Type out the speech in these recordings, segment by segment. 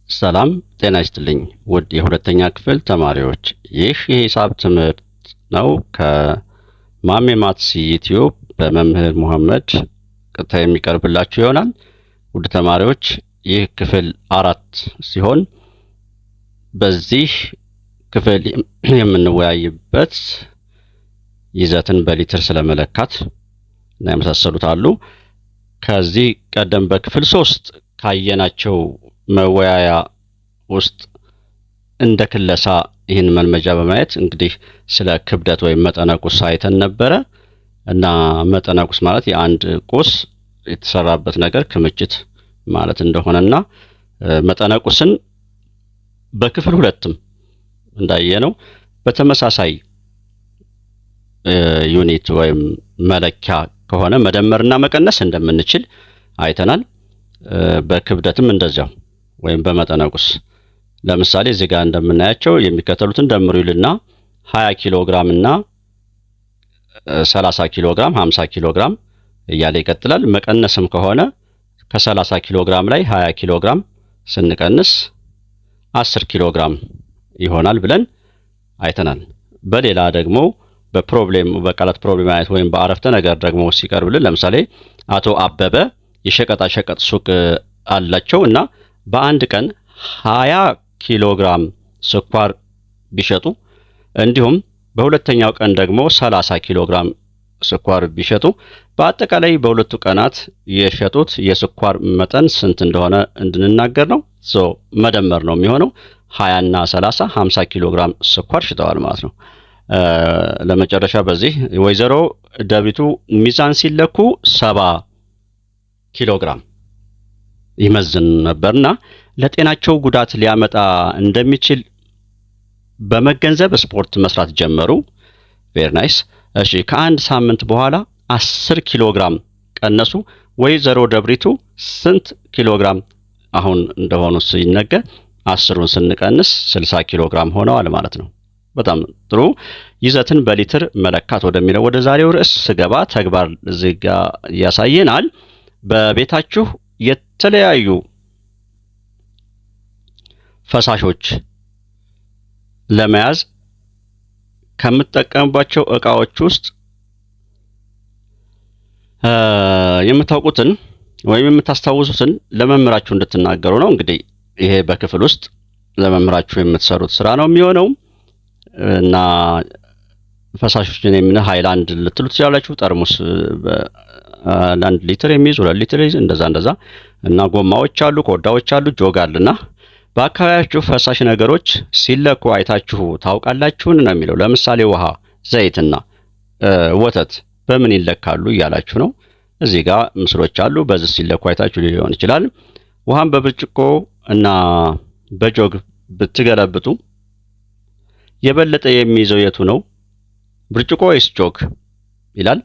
ሰላም ጤና ይስጥልኝ ውድ የሁለተኛ ክፍል ተማሪዎች፣ ይህ የሂሳብ ትምህርት ነው ከማሜ ማትስ ዩቲዩብ በመምህር መሐመድ ቀጥታ የሚቀርብላችሁ ይሆናል። ውድ ተማሪዎች ይህ ክፍል 4 ሲሆን በዚህ ክፍል የምንወያይበት ይዘትን በሊትር ስለመለካት እና የመሳሰሉት አሉ። ከዚህ ቀደም በክፍል 3 ካየናቸው መወያያ ውስጥ እንደ ክለሳ ይህን መልመጃ በማየት እንግዲህ ስለ ክብደት ወይም መጠነ ቁስ አይተን ነበረ እና መጠነ ቁስ ማለት የአንድ ቁስ የተሰራበት ነገር ክምችት ማለት እንደሆነና መጠነ ቁስን በክፍል 2ም እንዳየነው በተመሳሳይ ዩኒት ወይም መለኪያ ከሆነ መደመርና መቀነስ እንደምንችል አይተናል። በክብደትም እንደዛው ወይም በመጠነ ቁስ ለምሳሌ እዚህ ጋር እንደምናያቸው የሚከተሉትን ደምሩ ይልና 20 ኪሎ ግራም እና 30 ኪሎ ግራም 50 ኪሎ ግራም እያለ ይቀጥላል። መቀነስም ከሆነ ከ30 ኪሎ ግራም ላይ 20 ኪሎ ግራም ስንቀንስ 10 ኪሎ ግራም ይሆናል ብለን አይተናል። በሌላ ደግሞ በፕሮብሌም በቃላት ፕሮብሌም አይነት ወይም በአረፍተ ነገር ደግሞ ሲቀርብልን ለምሳሌ አቶ አበበ የሸቀጣ ሸቀጥ ሱቅ አላቸው እና በአንድ ቀን 20 ኪሎ ግራም ስኳር ቢሸጡ እንዲሁም በሁለተኛው ቀን ደግሞ 30 ኪሎ ግራም ስኳር ቢሸጡ በአጠቃላይ በሁለቱ ቀናት የሸጡት የስኳር መጠን ስንት እንደሆነ እንድንናገር ነው። መደመር ነው የሚሆነው 20 እና 30 50 ኪሎ ግራም ስኳር ሽጠዋል ማለት ነው። ለመጨረሻ በዚህ ወይዘሮ ዳዊቱ ሚዛን ሲለኩ 70 ኪሎ ግራም ይመዝን ነበርና ለጤናቸው ጉዳት ሊያመጣ እንደሚችል በመገንዘብ ስፖርት መስራት ጀመሩ። ቬሪ ናይስ። እሺ ከአንድ ሳምንት በኋላ 10 ኪሎ ግራም ቀነሱ። ወይዘሮ ደብሪቱ ስንት ኪሎ ግራም አሁን እንደሆኑ ሲነገር 10ን ስንቀንስ 60 ኪሎ ግራም ሆነዋል ማለት ነው። በጣም ጥሩ። ይዘትን በሊትር መለካት ወደሚለው ወደ ዛሬው ርዕስ ስገባ ተግባር እዚህ ጋር ያሳየናል። በቤታችሁ የተለያዩ ፈሳሾች ለመያዝ ከምትጠቀሙባቸው ዕቃዎች ውስጥ የምታውቁትን ወይም የምታስታውሱትን ለመምህራችሁ እንድትናገሩ ነው። እንግዲህ ይሄ በክፍል ውስጥ ለመምህራችሁ የምትሰሩት ስራ ነው የሚሆነው እና ፈሳሾችን የምን ሃይላንድ ልትሉ ትችላላችሁ። ጠርሙስ አንድ ሊትር የሚይዝ 2 ሊትር ይይዝ እንደዛ እና ጎማዎች አሉ፣ ኮዳዎች አሉ፣ ጆግ አለና በአካባቢያችሁ ፈሳሽ ነገሮች ሲለኩ አይታችሁ ታውቃላችሁን ነው የሚለው። ለምሳሌ ውሃ፣ ዘይትና ወተት በምን ይለካሉ እያላችሁ ነው። እዚህ ጋር ምስሎች አሉ። በዚህ ሲለኩ አይታችሁ ሊሆን ይችላል። ውሃን በብርጭቆ እና በጆግ ብትገለብጡ የበለጠ የሚይዘው የቱ ነው? ብርጭቆ ወይስ ጆግ ይላል።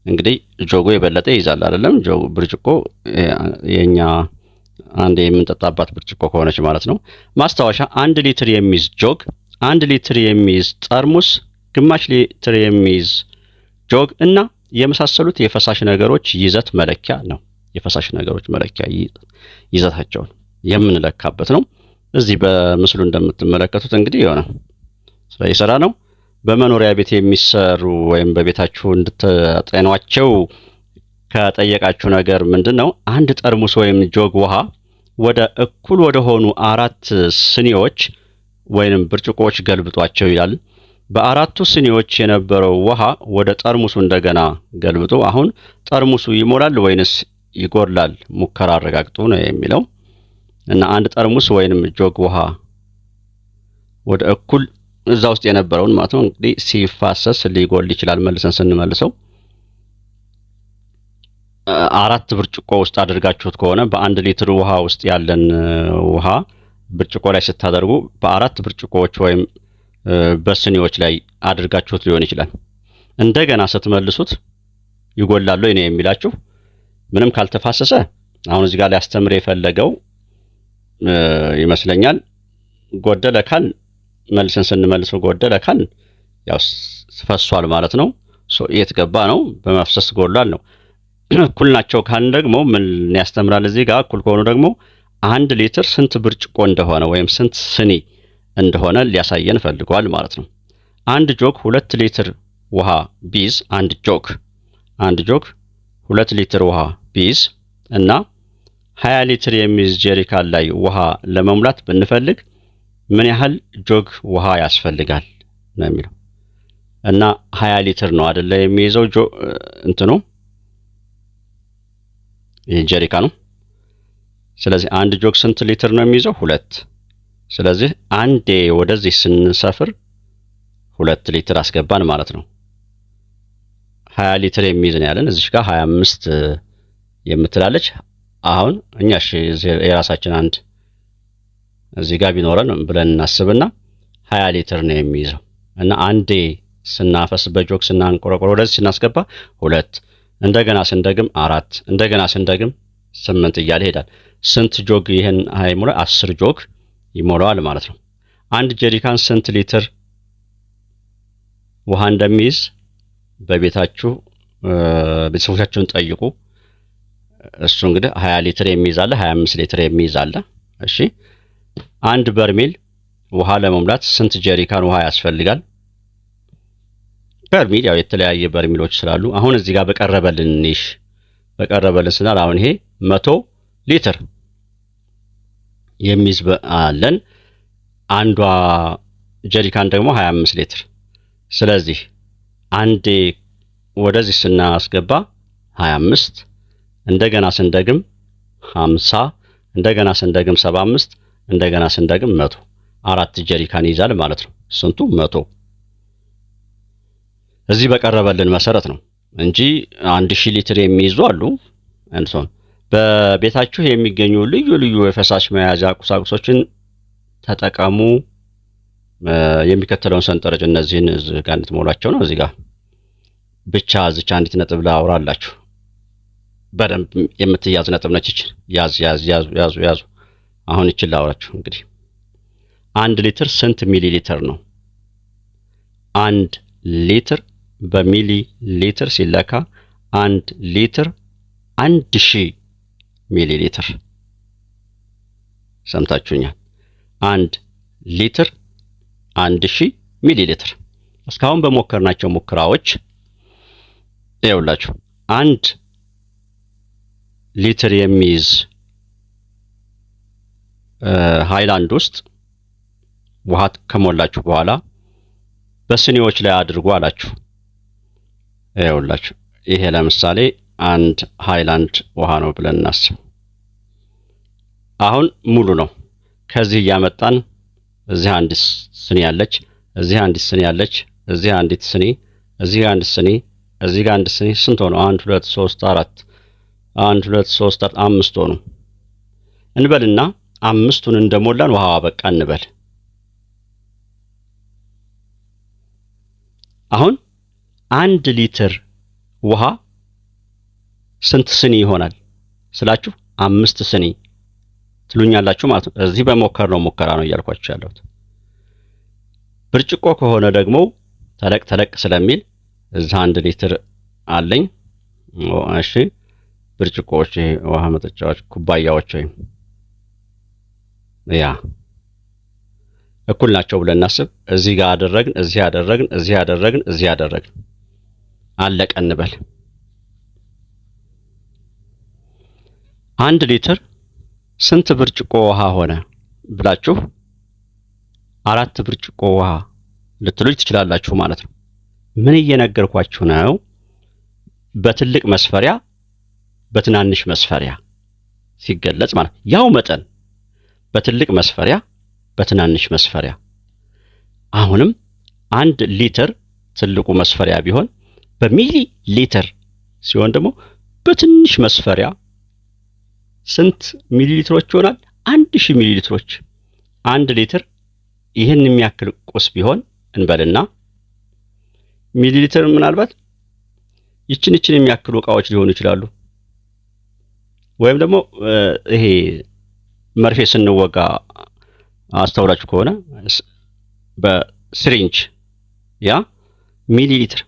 እንግዲህ ጆጎ የበለጠ ይይዛል አይደለም? ጆግ ብርጭቆ የኛ አንድ የምንጠጣባት ብርጭቆ ከሆነች ማለት ነው። ማስታወሻ 1 ሊትር የሚይዝ ጆግ፣ 1 ሊትር የሚይዝ ጠርሙስ፣ ግማሽ ሊትር የሚይዝ ጆግ እና የመሳሰሉት የፈሳሽ ነገሮች ይዘት መለኪያ ነው። የፈሳሽ ነገሮች መለኪያ ይዘታቸውን የምንለካበት ነው። እዚህ በምስሉ እንደምትመለከቱት እንግዲህ የሆነ ስራ ይሰራ ነው። በመኖሪያ ቤት የሚሰሩ ወይም በቤታችሁ እንድትጠኗቸው ከጠየቃችሁ ነገር ምንድነው? አንድ ጠርሙስ ወይም ጆግ ውሃ ወደ እኩል ወደ ሆኑ 4 ስኒዎች ወይንም ብርጭቆዎች ገልብጧቸው ይላል። በአራቱ ስኒዎች የነበረው ውሃ ወደ ጠርሙሱ እንደገና ገልብጡ። አሁን ጠርሙሱ ይሞላል ወይንስ ይጎድላል? ሙከራ አረጋግጡ ነው የሚለው እና አንድ ጠርሙስ ወይንም ጆግ ውሃ ወደ እኩል እዛ ውስጥ የነበረውን ማለት ነው እንግዲህ ሲፋሰስ ሊጎል ይችላል። መልሰን ስንመልሰው 4 ብርጭቆ ውስጥ አድርጋችሁት ከሆነ በ1 ሊትር ውሃ ውስጥ ያለን ውሃ ብርጭቆ ላይ ስታደርጉ በ4 ብርጭቆዎች ወይም በስኒዎች ላይ አድርጋችሁት ሊሆን ይችላል። እንደገና ስትመልሱት ይጎላል ወይ ነው የሚላችሁ። ምንም ካልተፋሰሰ አሁን እዚህ ጋር ሊያስተምር የፈለገው ይመስለኛል ጎደለ ካል መልሰን ስንመልሰው ጎደለ ካል ያው ፈሷል ማለት ነው። የት ገባ ነው? በመፍሰስ ጎሏል ነው። እኩል ናቸው ካልን ደግሞ ምን ያስተምራል? እዚህ ጋር እኩል ከሆኑ ደግሞ 1 ሊትር ስንት ብርጭቆ እንደሆነ ወይም ስንት ስኒ እንደሆነ ሊያሳየን ፈልጓል ማለት ነው። አንድ ጆግ 2 ሊትር ውሃ ቢይዝ አንድ ጆግ 2 ሊትር ውሃ ቢይዝ እና 20 ሊትር የሚይዝ ጀሪካን ላይ ውሃ ለመሙላት ብንፈልግ ምን ያህል ጆግ ውሃ ያስፈልጋል ነው የሚለው። እና 20 ሊትር ነው አይደለ የሚይዘው እንትኑ የጀሪካኑ። ስለዚህ አንድ ጆግ ስንት ሊትር ነው የሚይዘው? 2። ስለዚህ አንዴ ወደዚህ ስንሰፍር 2 ሊትር አስገባን ማለት ነው። 20 ሊትር የሚይዝ ነው ያለን። እዚህ ጋር 25 የምትላለች። አሁን እኛ እሺ የራሳችን አንድ እዚህ ጋር ቢኖረን ብለን እናስብና 20 ሊትር ነው የሚይዘው እና አንዴ ስናፈስ በጆግ ስናንቆረቆር ወደዚህ ስናስገባ 2፣ እንደገና ስንደግም 4፣ እንደገና ስንደግም 8 እያለ ይሄዳል። ስንት ጆግ ይሄን አይሞላ? 10 ጆግ ይሞላዋል ማለት ነው። አንድ ጀሪካን ስንት ሊትር ውሃ እንደሚይዝ በቤታችሁ ቤተሰቦቻችሁን ጠይቁ። እሱ እንግዲህ 20 ሊትር የሚይዝ አለ፣ 25 ሊትር የሚይዝ አለ። እሺ አንድ በርሜል ውሃ ለመሙላት ስንት ጀሪካን ውሃ ያስፈልጋል? በርሜል ያው የተለያየ በርሜሎች ስላሉ አሁን እዚህ ጋር በቀረበልን ስናል አሁን ይሄ 100 ሊትር የሚይዝ አለን። አንዷ ጀሪካን ደግሞ 25 ሊትር። ስለዚህ አንዴ ወደዚህ ስናስገባ 25፣ እንደገና ስንደግም 50፣ እንደገና ስንደግም 75፣ እንደገና ስንደግም 100፣ 4 ጀሪካን ይዛል ማለት ነው። ስንቱ? 100። እዚህ በቀረበልን መሰረት ነው እንጂ 1000 ሊትር የሚይዙ አሉ። እንሶን በቤታችሁ የሚገኙ ልዩ ልዩ የፈሳሽ መያዣ ቁሳቁሶችን ተጠቀሙ። የሚከተለውን ሰንጠረዥ እነዚህን እዚህ ጋር እንድትሞሏቸው ነው። እዚህ ጋር ብቻ እዚች አንዲት ነጥብ ላውራላችሁ። በደንብ የምትያዝ ነጥብ ነች። ያዙ። አሁን ይችል ላውራችሁ። እንግዲህ 1 ሊትር ስንት ሚሊ ሊትር ነው? 1 ሊትር በሚሊ ሊትር ሲለካ 1 ሊትር 1000 ሚሊ ሊትር። ሰምታችሁኛል? 1 ሊትር 1000 ሚሊ ሊትር። እስካሁን በሞከርናቸው ሙከራዎች ይኸውላችሁ 1 ሊትር የሚይዝ ሃይላንድ ውስጥ ውሃ ከሞላችሁ በኋላ በስኒዎች ላይ አድርጉ አላችሁ። ይኸውላችሁ ይሄ ለምሳሌ 1 ሃይላንድ ውሃ ነው ብለን እናስብ። አሁን ሙሉ ነው። ከዚህ እያመጣን እዚህ አንድ ስኒ ያለች፣ እዚህ አንድ ስኒ ያለች፣ እዚህ አንዲት ስኒ፣ እዚህ አንድ ስኒ፣ እዚህ ጋር አንድ ስኒ። ስንት ሆነ? 1 2 3 4 1 2 3 4 5 ሆኑ እንበልና 5ቱን እንደሞላን ውሃ በቃ እንበል። አሁን 1 ሊትር ውሃ ስንት ስኒ ይሆናል ስላችሁ 5 ስኒ ትሉኛላችሁ ማለት ነው። እዚህ በሞከርነው ሙከራ ነው እያልኳችሁ ያለሁት። ብርጭቆ ከሆነ ደግሞ ተለቅ ስለሚል እዚህ 1 ሊትር አለኝ። እሺ ብርጭቆዎች፣ ውሃ መጠጫዎች፣ ኩባያዎች ወይም ያ እኩል ናቸው ብለን እናስብ። እዚህ ጋር አደረግን፣ እዚህ አደረግን፣ እዚህ አደረግን፣ እዚህ አደረግን፣ አለቀ እንበል። 1 ሊትር ስንት ብርጭቆ ውሃ ሆነ ብላችሁ 4 ብርጭቆ ውሃ ልትሉኝ ትችላላችሁ ማለት ነው። ምን እየነገርኳችሁ ነው? በትልቅ መስፈሪያ በትናንሽ መስፈሪያ ሲገለጽ ማለት ያው መጠን በትልቅ መስፈሪያ በትናንሽ መስፈሪያ። አሁንም 1 ሊትር ትልቁ መስፈሪያ ቢሆን በሚሊ ሊትር ሲሆን ደግሞ በትንሽ መስፈሪያ ስንት ሚሊ ሊትሮች ይሆናል? 1000 ሚሊ ሊትሮች። 1 ሊትር ይህን የሚያክል ቁስ ቢሆን እንበልና ሚሊ ሊትር ምናልባት ይችን የሚያክሉ ዕቃዎች ሊሆኑ ይችላሉ። ወይም ደግሞ ይሄ መርፌ ስንወጋ አስተውላችሁ ከሆነ በሲሪንጅ ያ ሚሊ ሊትር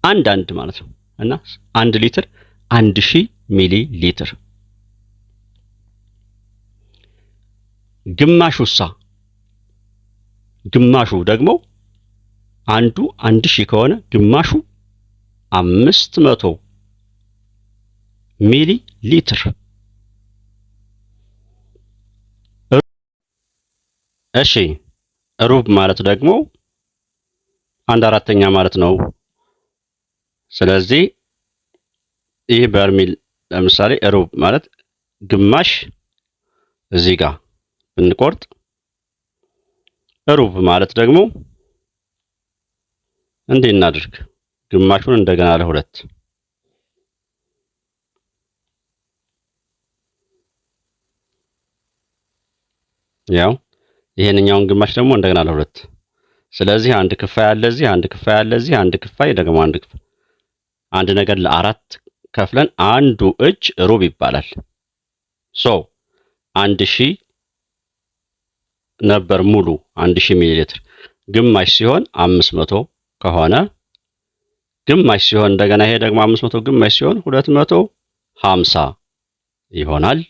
አንድ ማለት ነው። እና 1 ሊትር 1000 ሚሊ ሊትር ግማሹሳ ግማሹ ደግሞ አንዱ 1000 ከሆነ ግማሹ 500 ሚሊ ሊትር። እሺ ሩብ ማለት ደግሞ 1/4 ማለት ነው። ስለዚህ ይህ በርሚል ለምሳሌ ሩብ ማለት ግማሽ እዚህ ጋር ብንቆርጥ ሩብ ማለት ደግሞ እንዴት እናድርግ? ግማሹን እንደገና ለሁለት ያው ይሄንኛውን ግማሽ ደግሞ እንደገና ለሁለት። ስለዚህ አንድ ክፋይ አለ እዚህ፣ አንድ ክፋይ አለ እዚህ፣ አንድ ክፋይ ደግሞ አንድ ክፋይ፣ አንድ ነገር ለአራት ከፍለን አንዱ እጅ ሩብ ይባላል። 1000 ነበር ሙሉ 1000 ሚሊ ሊትር። ግማሽ ሲሆን 500 ከሆነ ግማሽ ሲሆን እንደገና ይሄ ደግሞ 500 ግማሽ ሲሆን 250 ይሆናል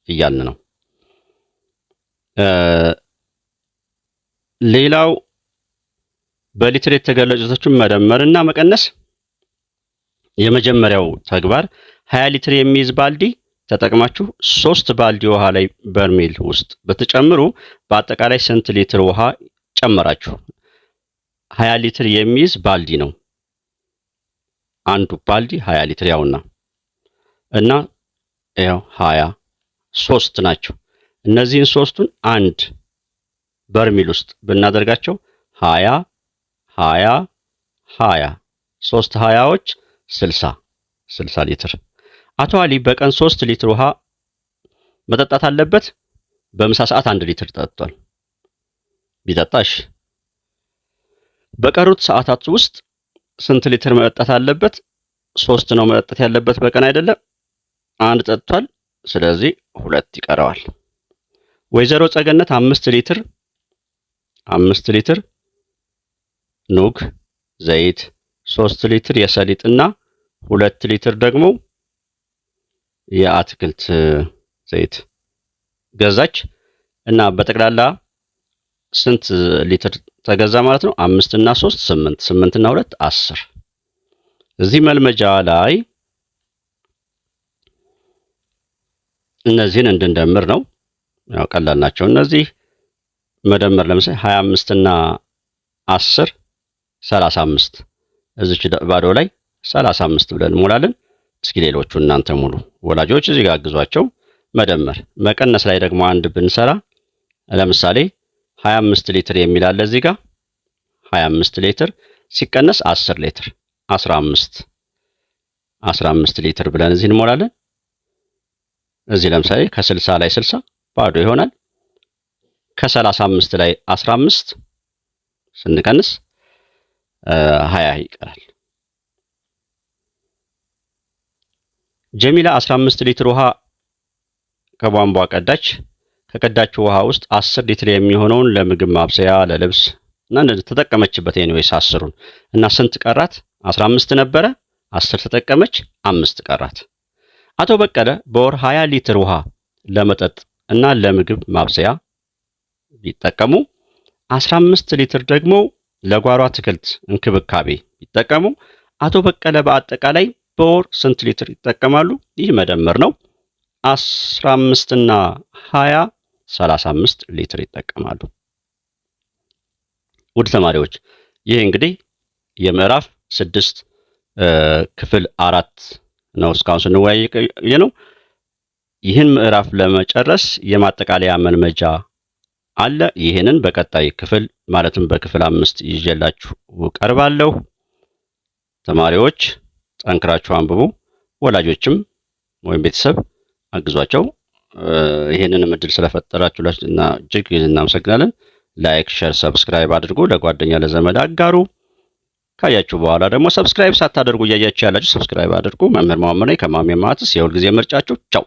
እያልን ነው። ሌላው በሊትር የተገለጹትን መደመርና መቀነስ። የመጀመሪያው ተግባር 20 ሊትር የሚይዝ ባልዲ ተጠቅማችሁ 3 ባልዲ ውሃ ላይ በርሜል ውስጥ ብትጨምሩ በአጠቃላይ ስንት ሊትር ውሃ ጨመራችሁ? 20 ሊትር የሚይዝ ባልዲ ነው። አንዱ ባልዲ 20 ሊትር ያውና እና ያው 20 3 ናቸው። እነዚህን ሶስቱን አንድ በርሜል ውስጥ ብናደርጋቸው 20 20 20 3 20ዎች 60 ሊትር። አቶ አሊ በቀን 3 ሊትር ውሃ መጠጣት አለበት። በምሳ ሰዓት 1 ሊትር ጠጥቷል። ቢጠጣሽ በቀሩት ሰዓታት ውስጥ ስንት ሊትር መጠጣት አለበት? 3 ነው መጠጣት ያለበት በቀን አይደለም። 1 ጠጥቷል። ስለዚህ 2 ይቀረዋል። ወይዘሮ ጸገነት 5 ሊትር ኑግ ዘይት፣ 3 ሊትር የሰሊጥና 2 ሊትር ደግሞ የአትክልት ዘይት ገዛች እና በጠቅላላ ስንት ሊትር ተገዛ ማለት ነው? 5 እና 3 8፣ 8 እና 2 10። እዚህ መልመጃ ላይ እነዚህን እንድንደምር ነው። ያው ቀላል ናቸው እነዚህ መደመር። ለምሳሌ 25 እና 10 35። እዚች ባዶ ላይ 35 ብለን እንሞላለን። እስኪ ሌሎቹ እናንተ ሙሉ ወላጆች እዚህ ጋር አግዟቸው። መደመር መቀነስ ላይ ደግሞ አንድ ብንሰራ ለምሳሌ 25 ሊትር የሚል አለ እዚህ ጋር 25 ሊትር ሲቀነስ 10 ሊትር 15 ሊትር ብለን እዚህ እንሞላለን። እዚህ ለምሳሌ ከ60 ላይ 60 ባዶ ይሆናል። ከ35 ላይ 15 ስንቀንስ 20 ይቀራል። ጀሚላ 15 ሊትር ውሃ ከቧንቧ ቀዳች። ከቀዳችው ውሃ ውስጥ 10 ሊትር የሚሆነውን ለምግብ ማብሰያ፣ ለልብስ እና ተጠቀመችበት። ኤኒዌይስ 10ሩን እና ስንት ቀራት? 15 ነበረ፣ 10 ተጠቀመች፣ 5 ቀራት። አቶ በቀለ በወር 20 ሊትር ውሃ ለመጠጥ እና ለምግብ ማብሰያ ቢጠቀሙ 15 ሊትር ደግሞ ለጓሮ አትክልት እንክብካቤ ቢጠቀሙ አቶ በቀለ በአጠቃላይ በወር ስንት ሊትር ይጠቀማሉ? ይህ መደመር ነው። 15 እና 20 35 ሊትር ይጠቀማሉ። ውድ ተማሪዎች ይህ እንግዲህ የምዕራፍ 6 ክፍል 4 ነው እስካሁን ስንወያይ ነው። ይህን ምዕራፍ ለመጨረስ የማጠቃለያ መልመጃ አለ። ይህንን በቀጣይ ክፍል ማለትም በክፍል 5 ይዤላችሁ ቀርባለሁ። ተማሪዎች ጠንክራችሁ አንብቡ። ወላጆችም ወይም ቤተሰብ አግዟቸው። ይህንንም እድል ስለፈጠራችሁላችሁና እጅግ እናመሰግናለን። ላይክ፣ ሼር፣ ሰብስክራይብ አድርጉ። ለጓደኛ ለዘመድ አጋሩ። ካያችሁ በኋላ ደግሞ ሰብስክራይብ ሳታደርጉ እያያችሁ ያላችሁ ሰብስክራይብ አድርጉ። መምህር መሐመድ ነኝ ከማሜ ማትስ። የሁልጊዜ ምርጫችሁ። ቻው።